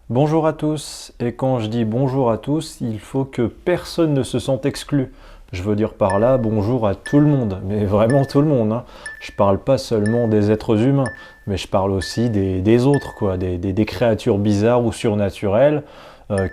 Bonjour à tous, et quand je dis bonjour à tous, il faut que personne ne se sente exclu. Je veux dire par là bonjour à tout le monde, mais vraiment tout le monde, hein. Je parle pas seulement des êtres humains, mais je parle aussi des autres, quoi, des créatures bizarres ou surnaturelles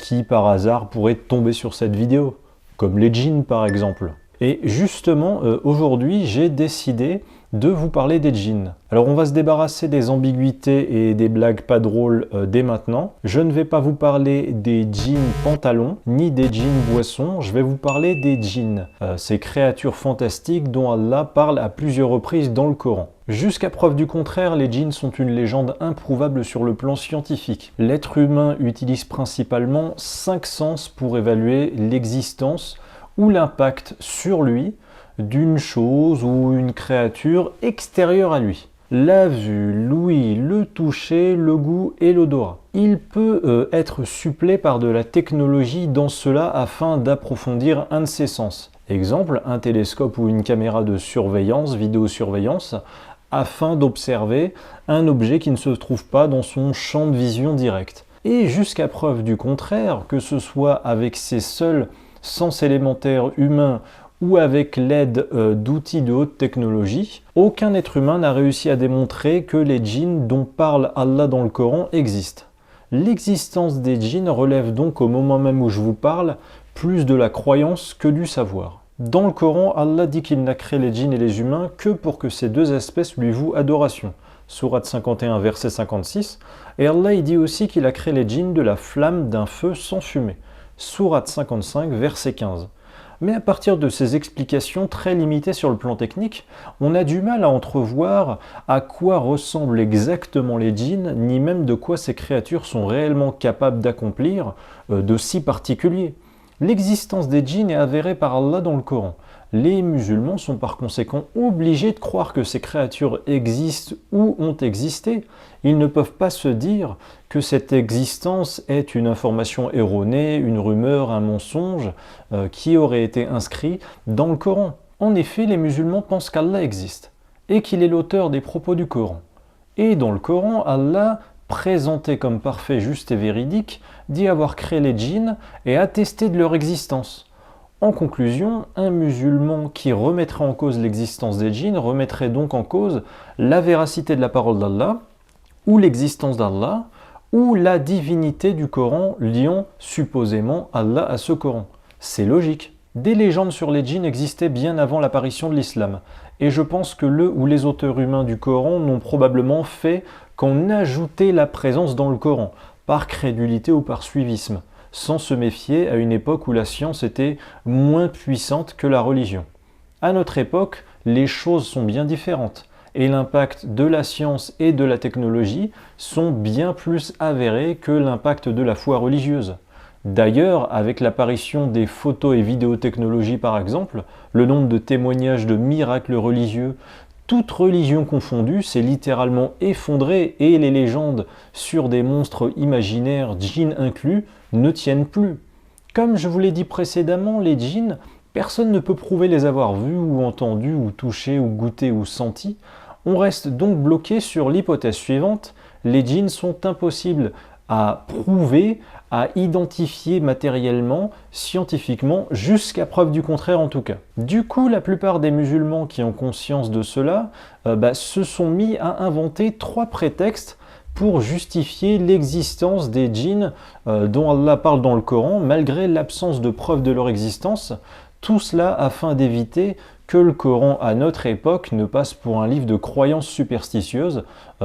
qui par hasard pourraient tomber sur cette vidéo, comme les djinns par exemple. Et justement, aujourd'hui, j'ai décidé de vous parler des djinns. Alors on va se débarrasser des ambiguïtés et des blagues pas drôles dès maintenant. Je ne vais pas vous parler des djinns pantalons, ni des djinns boissons, je vais vous parler des djinns, ces créatures fantastiques dont Allah parle à plusieurs reprises dans le Coran. Jusqu'à preuve du contraire, les djinns sont une légende improuvable sur le plan scientifique. L'être humain utilise principalement 5 sens pour évaluer l'existence ou l'impact sur lui d'une chose ou une créature extérieure à lui. La vue, l'ouïe, le toucher, le goût et l'odorat. Il peut être supplé par de la technologie dans cela afin d'approfondir un de ses sens. Exemple, un télescope ou une caméra de surveillance, vidéosurveillance, afin d'observer un objet qui ne se trouve pas dans son champ de vision direct. Et jusqu'à preuve du contraire, que ce soit avec ses seuls sens élémentaires humains ou avec l'aide d'outils de haute technologie, aucun être humain n'a réussi à démontrer que les djinns dont parle Allah dans le Coran existent. L'existence des djinns relève donc au moment même où je vous parle plus de la croyance que du savoir. Dans le Coran, Allah dit qu'il n'a créé les djinns et les humains que pour que ces deux espèces lui vouent adoration. Sourate 51, verset 56. Et Allah il dit aussi qu'il a créé les djinns de la flamme d'un feu sans fumée. Sourate 55, verset 15. Mais à partir de ces explications très limitées sur le plan technique, on a du mal à entrevoir à quoi ressemblent exactement les djinns, ni même de quoi ces créatures sont réellement capables d'accomplir de si particulier. L'existence des djinns est avérée par Allah dans le Coran. Les musulmans sont par conséquent obligés de croire que ces créatures existent ou ont existé. Ils ne peuvent pas se dire que cette existence est une information erronée, une rumeur, un mensonge qui aurait été inscrit dans le Coran. En effet, les musulmans pensent qu'Allah existe et qu'il est l'auteur des propos du Coran. Et dans le Coran, Allah, présenté comme parfait, juste et véridique, dit avoir créé les djinns et attesté de leur existence. En conclusion, un musulman qui remettrait en cause l'existence des djinns remettrait donc en cause la véracité de la parole d'Allah, ou l'existence d'Allah, ou la divinité du Coran liant supposément Allah à ce Coran. C'est logique. Des légendes sur les djinns existaient bien avant l'apparition de l'islam, et je pense que le ou les auteurs humains du Coran n'ont probablement fait qu'en ajouter la présence dans le Coran, par crédulité ou par suivisme, sans se méfier à une époque où la science était moins puissante que la religion. À notre époque, les choses sont bien différentes, et l'impact de la science et de la technologie sont bien plus avérés que l'impact de la foi religieuse. D'ailleurs, avec l'apparition des photos et vidéotechnologies par exemple, le nombre de témoignages de miracles religieux, toute religion confondue, s'est littéralement effondré et les légendes sur des monstres imaginaires, djinns inclus, ne tiennent plus. Comme je vous l'ai dit précédemment, les djinns, personne ne peut prouver les avoir vus ou entendus ou touchés ou goûtés ou sentis. On reste donc bloqué sur l'hypothèse suivante, les djinns sont impossibles à prouver, à identifier matériellement, scientifiquement, jusqu'à preuve du contraire en tout cas. Du coup, la plupart des musulmans qui ont conscience de cela se sont mis à inventer 3 prétextes pour justifier l'existence des djinns dont Allah parle dans le Coran, malgré l'absence de preuves de leur existence, tout cela afin d'éviter que le Coran à notre époque ne passe pour un livre de croyances superstitieuses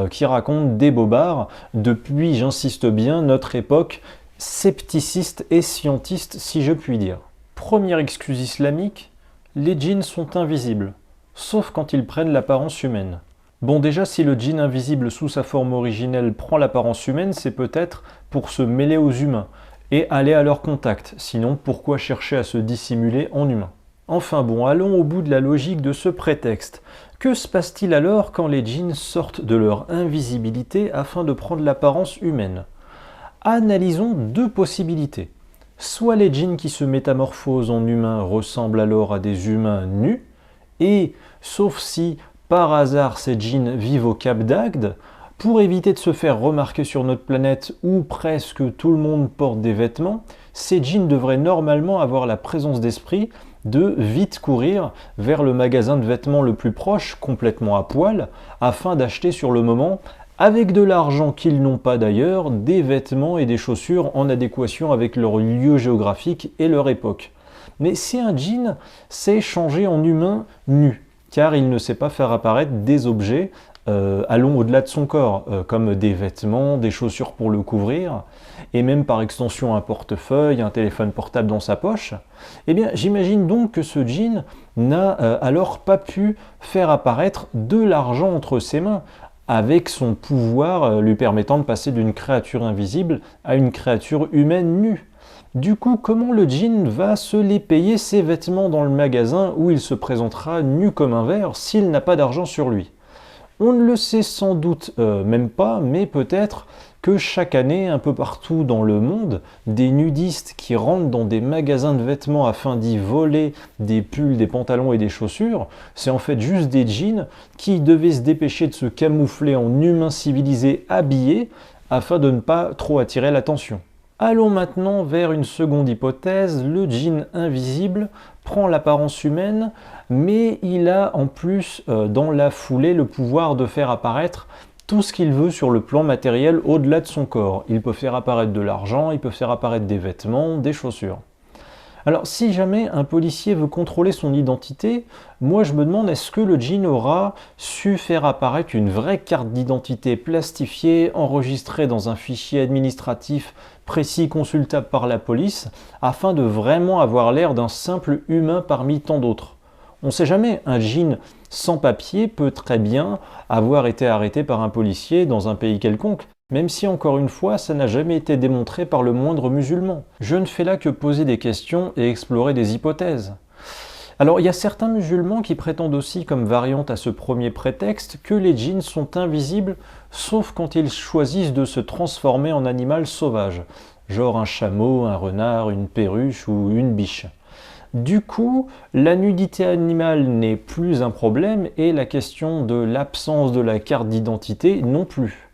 qui raconte des bobards depuis, j'insiste bien, notre époque scepticiste et scientiste si je puis dire. Première excuse islamique, les djinns sont invisibles, sauf quand ils prennent l'apparence humaine. Bon déjà si le djinn invisible sous sa forme originelle prend l'apparence humaine, c'est peut-être pour se mêler aux humains et aller à leur contact, sinon pourquoi chercher à se dissimuler en humain? Enfin bon, allons au bout de la logique de ce prétexte. Que se passe-t-il alors quand les djinns sortent de leur invisibilité afin de prendre l'apparence humaine? Analysons 2 possibilités. Soit les djinns qui se métamorphosent en humains ressemblent alors à des humains nus, et, sauf si par hasard ces djinns vivent au Cap d'Agde, Pour éviter de se faire remarquer sur notre planète où presque tout le monde porte des vêtements, ces djinns devraient normalement avoir la présence d'esprit de vite courir vers le magasin de vêtements le plus proche, complètement à poil, afin d'acheter sur le moment, avec de l'argent qu'ils n'ont pas d'ailleurs, des vêtements et des chaussures en adéquation avec leur lieu géographique et leur époque. Mais si un djinn sait changer en humain nu, car il ne sait pas faire apparaître des objets allons au-delà de son corps, comme des vêtements, des chaussures pour le couvrir, et même par extension un portefeuille, un téléphone portable dans sa poche, eh bien j'imagine donc que ce djinn n'a alors pas pu faire apparaître de l'argent entre ses mains, avec son pouvoir lui permettant de passer d'une créature invisible à une créature humaine nue. Du coup, comment le djinn va se les payer ses vêtements dans le magasin où il se présentera nu comme un verre s'il n'a pas d'argent sur lui? On ne le sait sans doute même pas, mais peut-être que chaque année, un peu partout dans le monde, des nudistes qui rentrent dans des magasins de vêtements afin d'y voler des pulls, des pantalons et des chaussures, c'est en fait juste des djinns qui devaient se dépêcher de se camoufler en humains civilisés habillés afin de ne pas trop attirer l'attention. Allons maintenant vers une seconde hypothèse, le djinn invisible prend l'apparence humaine, mais il a en plus dans la foulée le pouvoir de faire apparaître tout ce qu'il veut sur le plan matériel au-delà de son corps. Il peut faire apparaître de l'argent, il peut faire apparaître des vêtements, des chaussures. Alors si jamais un policier veut contrôler son identité, moi je me demande est-ce que le djinn aura su faire apparaître une vraie carte d'identité plastifiée, enregistrée dans un fichier administratif précis consultable par la police, afin de vraiment avoir l'air d'un simple humain parmi tant d'autres. On ne sait jamais, un djinn sans papier peut très bien avoir été arrêté par un policier dans un pays quelconque, même si encore une fois ça n'a jamais été démontré par le moindre musulman. Je ne fais là que poser des questions et explorer des hypothèses. Alors il y a certains musulmans qui prétendent aussi comme variante à ce premier prétexte que les djinns sont invisibles sauf quand ils choisissent de se transformer en animal sauvage, genre un chameau, un renard, une perruche ou une biche. Du coup, la nudité animale n'est plus un problème et la question de l'absence de la carte d'identité non plus.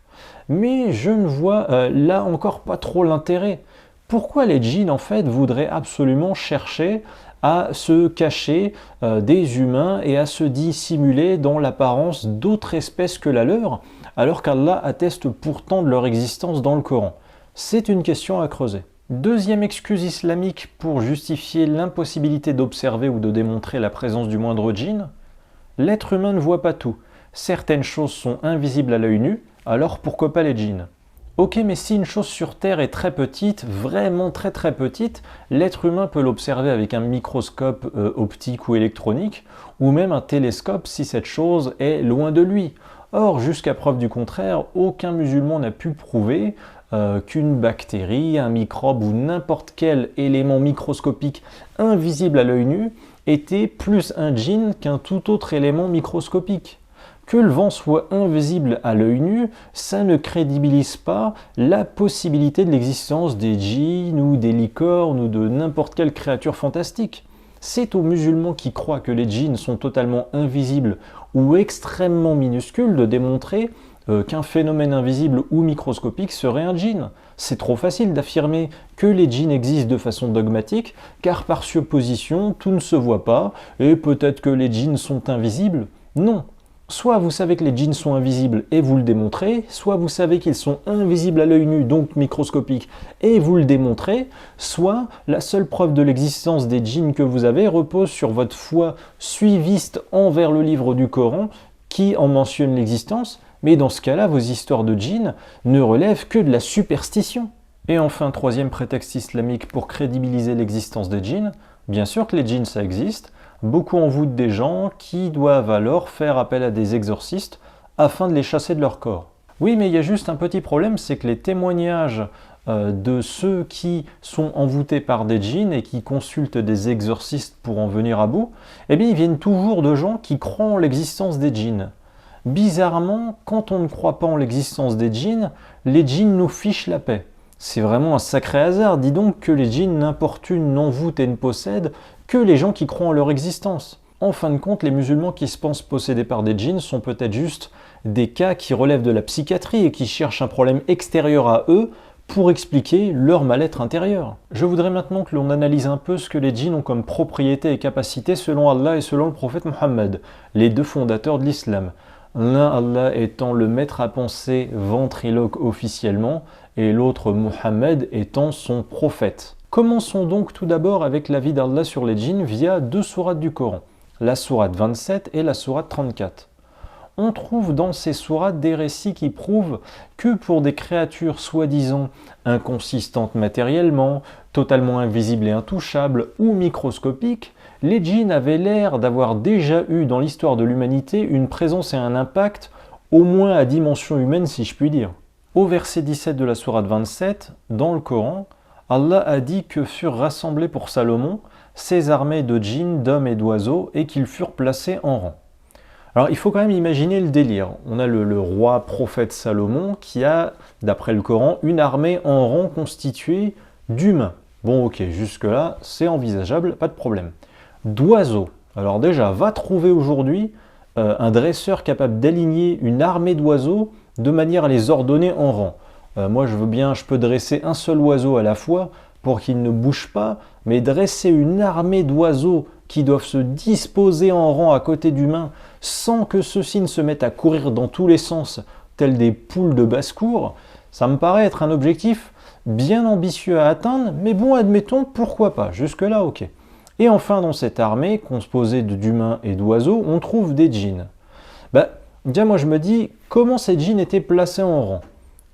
Mais je ne vois là encore pas trop l'intérêt. Pourquoi les djinns en fait voudraient absolument chercher à se cacher des humains et à se dissimuler dans l'apparence d'autres espèces que la leur, alors qu'Allah atteste pourtant de leur existence dans le Coran? C'est une question à creuser. Deuxième excuse islamique pour justifier l'impossibilité d'observer ou de démontrer la présence du moindre djinn, l'être humain ne voit pas tout. Certaines choses sont invisibles à l'œil nu, alors pourquoi pas les djinns? Ok, mais si une chose sur Terre est très petite, vraiment très petite, l'être humain peut l'observer avec un microscope optique ou électronique, ou même un télescope si cette chose est loin de lui. Or, jusqu'à preuve du contraire, aucun musulman n'a pu prouver qu'une bactérie, un microbe ou n'importe quel élément microscopique invisible à l'œil nu était plus un djinn qu'un tout autre élément microscopique. Que le vent soit invisible à l'œil nu, ça ne crédibilise pas la possibilité de l'existence des djinns ou des licornes ou de n'importe quelle créature fantastique. C'est aux musulmans qui croient que les djinns sont totalement invisibles ou extrêmement minuscules de démontrer qu'un phénomène invisible ou microscopique serait un djinn. C'est trop facile d'affirmer que les djinns existent de façon dogmatique, car par supposition, tout ne se voit pas, et peut-être que les djinns sont invisibles. Non. Soit vous savez que les djinns sont invisibles et vous le démontrez, soit vous savez qu'ils sont invisibles à l'œil nu, donc microscopiques, et vous le démontrez, soit la seule preuve de l'existence des djinns que vous avez repose sur votre foi suiviste envers le livre du Coran, qui en mentionne l'existence, mais dans ce cas-là, vos histoires de djinns ne relèvent que de la superstition. Et enfin, troisième prétexte islamique pour crédibiliser l'existence des djinns, bien sûr que les djinns ça existe, beaucoup envoûtent des gens qui doivent alors faire appel à des exorcistes afin de les chasser de leur corps. Oui, mais il y a juste un petit problème, c'est que les témoignages de ceux qui sont envoûtés par des djinns et qui consultent des exorcistes pour en venir à bout, eh bien ils viennent toujours de gens qui croient en l'existence des djinns. Bizarrement, quand on ne croit pas en l'existence des djinns, les djinns nous fichent la paix. C'est vraiment un sacré hasard, dis donc que les djinns n'importunent, n'envoûtent et ne possèdent que les gens qui croient en leur existence. En fin de compte, les musulmans qui se pensent possédés par des djinns sont peut-être juste des cas qui relèvent de la psychiatrie et qui cherchent un problème extérieur à eux pour expliquer leur mal-être intérieur. Je voudrais maintenant que l'on analyse un peu ce que les djinns ont comme propriétés et capacités selon Allah et selon le prophète Mohammed, les deux fondateurs de l'islam. L'un, Allah, étant le maître à penser ventriloque officiellement, et l'autre, Mohammed, étant son prophète. Commençons donc tout d'abord avec l'avis d'Allah sur les djinns via deux sourates du Coran, la sourate 27 et la sourate 34. On trouve dans ces sourates des récits qui prouvent que pour des créatures soi-disant inconsistantes matériellement, totalement invisibles et intouchables ou microscopiques, les djinns avaient l'air d'avoir déjà eu dans l'histoire de l'humanité une présence et un impact au moins à dimension humaine si je puis dire. Au verset 17 de la sourate 27, dans le Coran, Allah a dit que furent rassemblés pour Salomon ces armées de djinns, d'hommes et d'oiseaux et qu'ils furent placés en rang. Alors il faut quand même imaginer le délire. On a le roi prophète Salomon qui a, d'après le Coran, une armée en rang constituée d'humains. Bon ok, jusque-là, c'est envisageable, pas de problème. D'oiseaux. Alors déjà, va trouver aujourd'hui un dresseur capable d'aligner une armée d'oiseaux de manière à les ordonner en rang. Moi je veux bien, je peux dresser un seul oiseau à la fois pour qu'il ne bouge pas, mais dresser une armée d'oiseaux qui doivent se disposer en rang à côté d'humains sans que ceux-ci ne se mettent à courir dans tous les sens, tels des poules de basse-cour, ça me paraît être un objectif bien ambitieux à atteindre, mais bon, admettons, pourquoi pas, jusque-là, ok. Et enfin, dans cette armée, composée d'humains et d'oiseaux, on trouve des djinns. Déjà, moi je me dis, comment ces djinns étaient placés en rang?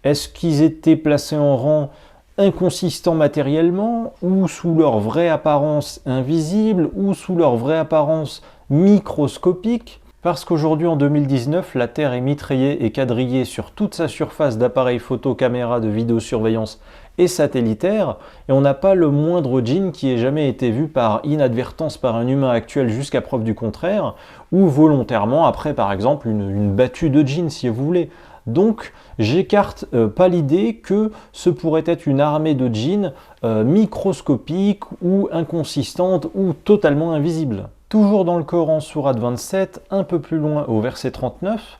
Est-ce qu'ils étaient placés en rang inconsistants matériellement, ou sous leur vraie apparence invisible, ou sous leur vraie apparence microscopique? Parce qu'aujourd'hui, en 2019, la Terre est mitraillée et quadrillée sur toute sa surface d'appareils photo, caméras de vidéosurveillance et satellitaires, et on n'a pas le moindre djinn qui ait jamais été vu par inadvertance par un humain actuel jusqu'à preuve du contraire, ou volontairement après par exemple une battue de djinn si vous voulez. Donc j'écarte pas l'idée que ce pourrait être une armée de djinns microscopique ou inconsistante ou totalement invisible. Toujours dans le Coran, sourate 27, un peu plus loin au verset 39,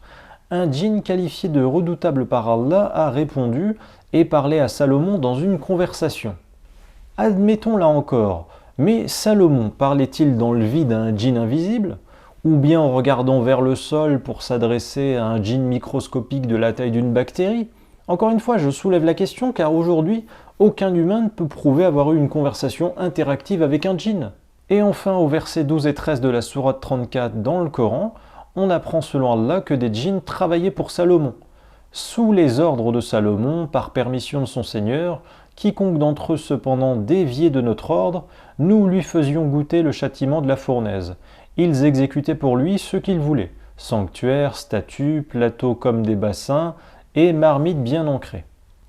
un djinn qualifié de redoutable par Allah a répondu et parlé à Salomon dans une conversation. Admettons là encore, mais Salomon parlait-il dans le vide à un djinn invisible, ou bien en regardant vers le sol pour s'adresser à un djinn microscopique de la taille d'une bactérie? Encore une fois, je soulève la question car aujourd'hui, aucun humain ne peut prouver avoir eu une conversation interactive avec un djinn. Et enfin, au verset 12 et 13 de la sourate 34 dans le Coran, on apprend selon Allah que des djinns travaillaient pour Salomon. Sous les ordres de Salomon, par permission de son Seigneur, quiconque d'entre eux cependant déviait de notre ordre, nous lui faisions goûter le châtiment de la fournaise. Ils exécutaient pour lui ce qu'ils voulaient, sanctuaires, statues, plateaux comme des bassins et marmites bien ancrées.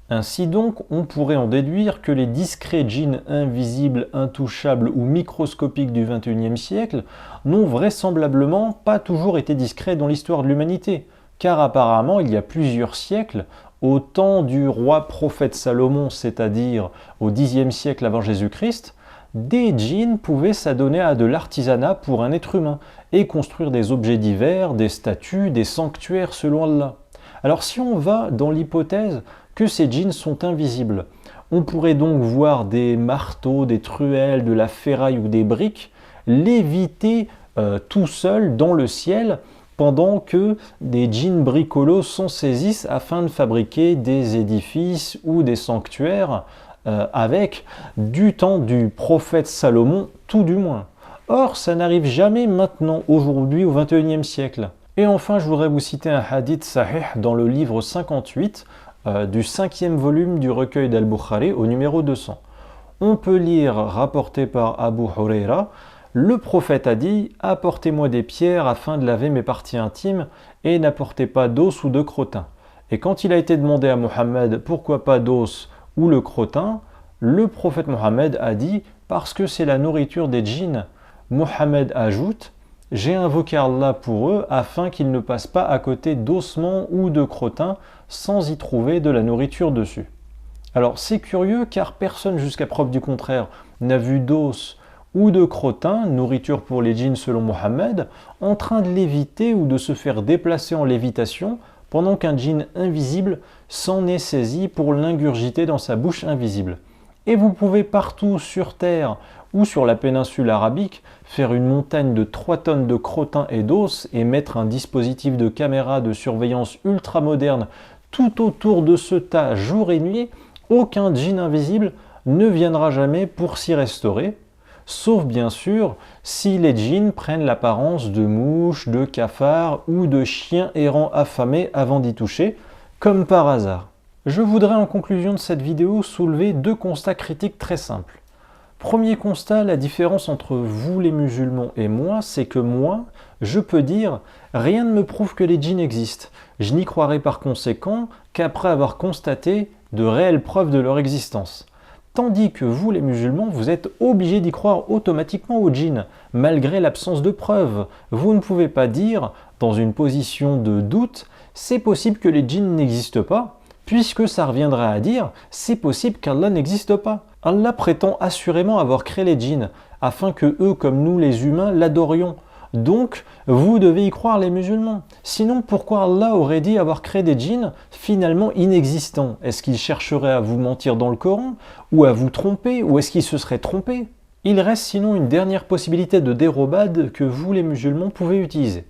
Ainsi donc, on pourrait en déduire que les discrets djinns invisibles, intouchables ou microscopiques du XXIe siècle n'ont vraisemblablement pas toujours été discrets dans l'histoire de l'humanité, car apparemment il y a plusieurs siècles, au temps du roi prophète Salomon, c'est-à-dire au Xe siècle avant Jésus-Christ, des djinns pouvaient s'adonner à de l'artisanat pour un être humain et construire des objets divers, des statues, des sanctuaires selon Allah. Alors si on va dans l'hypothèse que ces djinns sont invisibles, on pourrait donc voir des marteaux, des truelles, de la ferraille ou des briques léviter tout seuls dans le ciel pendant que des djinns bricolos s'en saisissent afin de fabriquer des édifices ou des sanctuaires avec du temps du prophète Salomon, tout du moins. Or, ça n'arrive jamais maintenant, aujourd'hui, au XXIe siècle. Et enfin, je voudrais vous citer un hadith sahih dans le livre 58 du 5e volume du recueil d'Al-Bukhari au numéro 200. On peut lire, rapporté par Abu Huraira, le prophète a dit « Apportez-moi des pierres afin de laver mes parties intimes et n'apportez pas d'os ou de crottin. » Et quand il a été demandé à Mohammed « Pourquoi pas d'os ou le crottin ?» le prophète Mohammed a dit « Parce que c'est la nourriture des djinns. » Mohammed ajoute « J'ai invoqué Allah pour eux afin qu'ils ne passent pas à côté d'ossements ou de crottins sans y trouver de la nourriture dessus. » Alors c'est curieux car personne jusqu'à preuve du contraire n'a vu d'os ou de crottin, nourriture pour les djinns selon Mohammed, en train de léviter ou de se faire déplacer en lévitation pendant qu'un djinn invisible s'en est saisi pour l'ingurgiter dans sa bouche invisible. Et vous pouvez partout sur Terre ou sur la péninsule arabique faire une montagne de 3 tonnes de crottin et d'os et mettre un dispositif de caméra de surveillance ultra moderne tout autour de ce tas jour et nuit. Aucun djinn invisible ne viendra jamais pour s'y restaurer, sauf bien sûr si les djinns prennent l'apparence de mouches, de cafards ou de chiens errants affamés avant d'y toucher, comme par hasard. Je voudrais en conclusion de cette vidéo soulever 2 constats critiques très simples. Premier constat, la différence entre vous les musulmans et moi, c'est que moi, je peux dire « rien ne me prouve que les djinns existent ». Je n'y croirai par conséquent qu'après avoir constaté de réelles preuves de leur existence. Tandis que vous les musulmans, vous êtes obligés d'y croire automatiquement aux djinns, malgré l'absence de preuves. Vous ne pouvez pas dire, dans une position de doute, « c'est possible que les djinns n'existent pas », puisque ça reviendrait à dire « c'est possible qu'Allah n'existe pas ». Allah prétend assurément avoir créé les djinns, afin que eux, comme nous les humains, l'adorions. Donc, vous devez y croire les musulmans. Sinon, pourquoi Allah aurait dit avoir créé des djinns finalement inexistants? Est-ce qu'il chercherait à vous mentir dans le Coran? Ou à vous tromper? Ou est-ce qu'il se serait trompé? Il reste sinon une dernière possibilité de dérobade que vous les musulmans pouvez utiliser.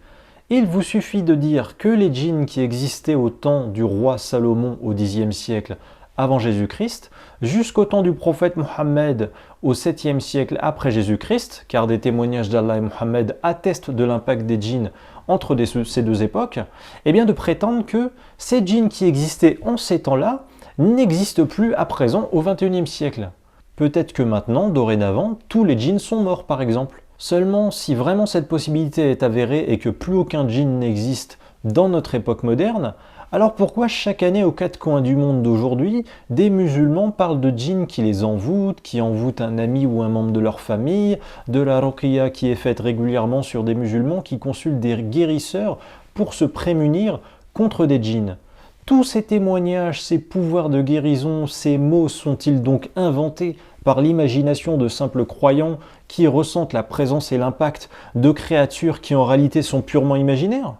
Il vous suffit de dire que les djinns qui existaient au temps du roi Salomon au Xe siècle avant Jésus-Christ, jusqu'au temps du prophète Mohammed au 7e siècle après Jésus-Christ, car des témoignages d'Allah et Mohammed attestent de l'impact des djinns entre ces 2 époques, et bien de prétendre que ces djinns qui existaient en ces temps-là n'existent plus à présent au 21e siècle. Peut-être que maintenant, dorénavant, tous les djinns sont morts par exemple. Seulement, si vraiment cette possibilité est avérée et que plus aucun djinn n'existe dans notre époque moderne, alors pourquoi chaque année aux 4 coins du monde d'aujourd'hui, des musulmans parlent de djinns qui les envoûtent, qui envoûtent un ami ou un membre de leur famille, de la ruqya qui est faite régulièrement sur des musulmans qui consultent des guérisseurs pour se prémunir contre des djinns? Tous ces témoignages, ces pouvoirs de guérison, ces mots sont-ils donc inventés par l'imagination de simples croyants qui ressentent la présence et l'impact de créatures qui en réalité sont purement imaginaires?